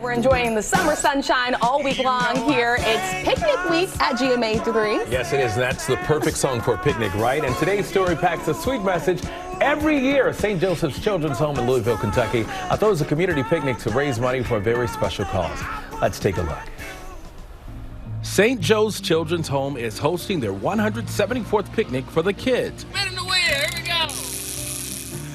We're enjoying the summer sunshine all week long here. It's picnic week at GMA 3. Yes, it is. That's the perfect song for a picnic, right? And today's story packs a sweet message. Every year, St. Joseph's Children's Home in Louisville, Kentucky, throws a community picnic to raise money for a very special cause. Let's take a look. St. Joe's Children's Home is hosting their 174th picnic for the kids. Get in the way, here we go.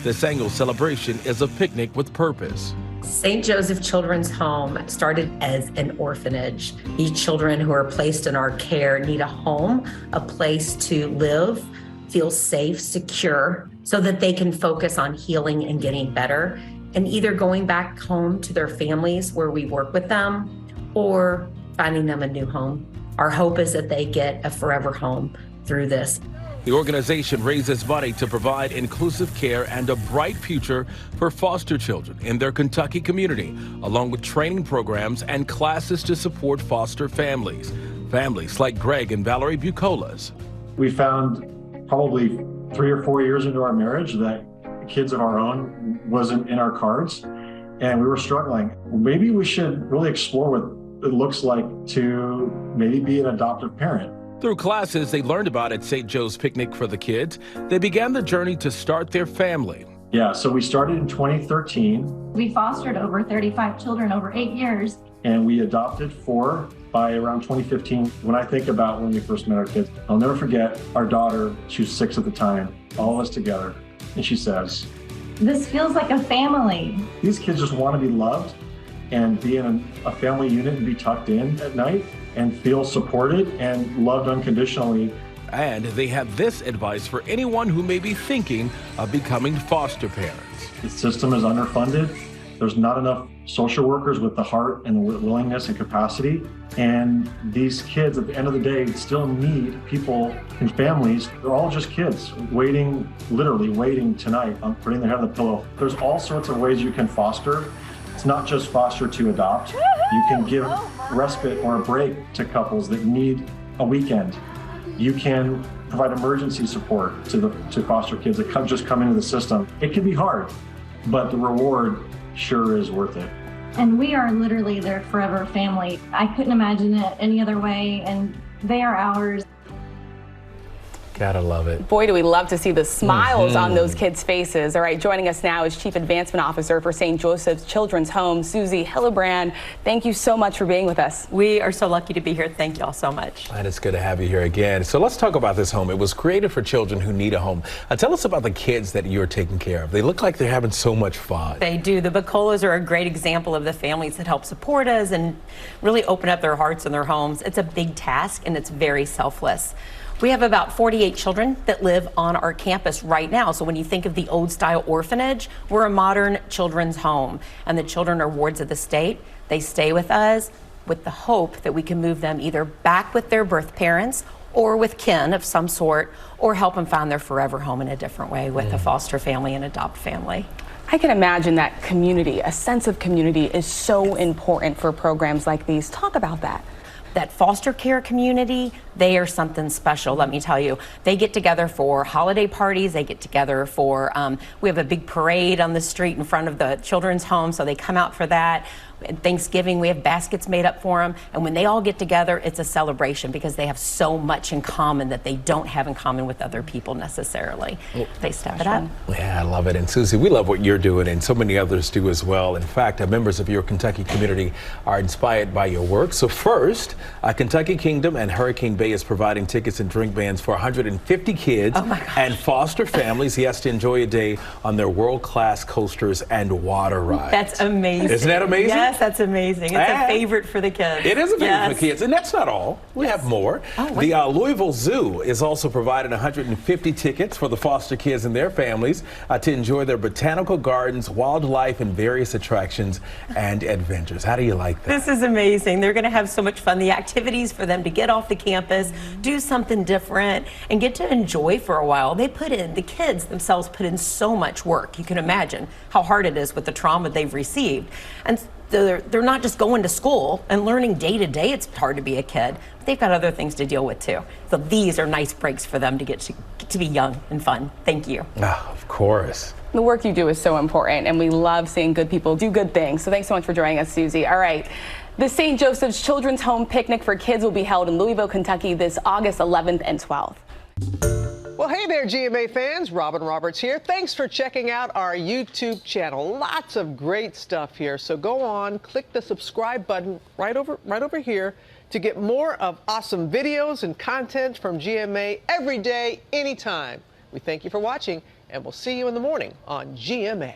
This annual celebration is a picnic with purpose. St. Joseph Children's Home started as an orphanage. These children who are placed in our care need a home, a place to live, feel safe, secure, so that they can focus on healing and getting better, and either going back home to their families where we work with them or finding them a new home. Our hope is that they get a forever home through this. The organization raises money to provide inclusive care and a bright future for foster children in their Kentucky community, along with training programs and classes to support foster families. Families like Greg and Valerie Bucolas. We found probably 3 or 4 years into our marriage that kids of our own wasn't in our cards, and we were struggling. Maybe we should really explore what it looks like to maybe be an adoptive parent. Through classes they learned about at St. Joe's Picnic for the Kids, they began the journey to start their family. Yeah, so we started in 2013. We fostered over 35 children over 8 years. And we adopted 4 by around 2015. When I think about when we first met our kids, I'll never forget our daughter, she was 6 at the time, all of us together. And she says, "This feels like a family." These kids just want to be loved and be in a family unit and be tucked in at night and feel supported and loved unconditionally. And they have this advice for anyone who may be thinking of becoming foster parents. The system is underfunded. There's not enough social workers with the heart and the willingness and capacity. And these kids, at the end of the day, still need people and families. They're all just kids waiting, literally waiting tonight on putting their head on the pillow. There's all sorts of ways you can foster. It's not just foster to adopt. You can give respite or a break to couples that need a weekend. You can provide emergency support to foster kids that just come into the system. It can be hard, but the reward sure is worth it. And we are literally their forever family. I couldn't imagine it any other way, and they are ours. Gotta love it. Boy, do we love to see the smiles on those kids' faces. All right, joining us now is Chief Advancement Officer for St. Joseph's Children's Home, Susie Hillebrand. Thank you so much for being with us. We are so lucky to be here. Thank you all so much. And it's good to have you here again. So let's talk about this home. It was created for children who need a home. Tell us about the kids that you're taking care of. They look like they're having so much fun. They do. The Bucolas are a great example of the families that help support us and really open up their hearts and their homes. It's a big task and it's very selfless. We have about 48 children that live on our campus right now. So when you think of the old style orphanage, we're a modern children's home. And the children are wards of the state. They stay with us with the hope that we can move them either back with their birth parents or with kin of some sort, or help them find their forever home in a different way with a foster family and adopt family. I can imagine that community, a sense of community, is so important for programs like these. Talk about that. That foster care community, they are something special, let me tell you. They get together for holiday parties, they get together for, we have a big parade on the street in front of the children's home, so they come out for that. At Thanksgiving, we have baskets made up for them, and when they all get together, it's a celebration because they have so much in common that they don't have in common with other people necessarily. They step it up. Yeah, I love it. And Susie, we love what you're doing, and so many others do as well. In fact, members of your Kentucky community are inspired by your work. So first, Kentucky Kingdom and Hurricane Bay is providing tickets and drink bans for 150 kids and foster families, yes, to enjoy a day on their world-class coasters and water rides. That's amazing. Isn't that amazing? Yes, that's amazing. It's a favorite for the kids. It is a favorite for kids, and that's not all. We have more. The Louisville Zoo is also providing 150 tickets for the foster kids and their families to enjoy their botanical gardens, wildlife, and various attractions and adventures. How do you like that? This is amazing. They're going to have so much fun. The activities for them to get off the campus, do something different, and get to enjoy for a while. The kids themselves put in so much work. You can imagine how hard it is with the trauma they've received. And they're not just going to school and learning day to day. It's hard to be a kid. But they've got other things to deal with too. So these are nice breaks for them to get to be young and fun. Thank you. Of course. The work you do is so important, and we love seeing good people do good things. So thanks so much for joining us, Susie. All right. The St. Joseph's Children's Home Picnic for Kids will be held in Louisville, Kentucky this August 11th and 12th. Well, hey there, GMA fans. Robin Roberts here. Thanks for checking out our YouTube channel. Lots of great stuff here. So go on, click the subscribe button right over here to get more of awesome videos and content from GMA every day, anytime. We thank you for watching, and we'll see you in the morning on GMA.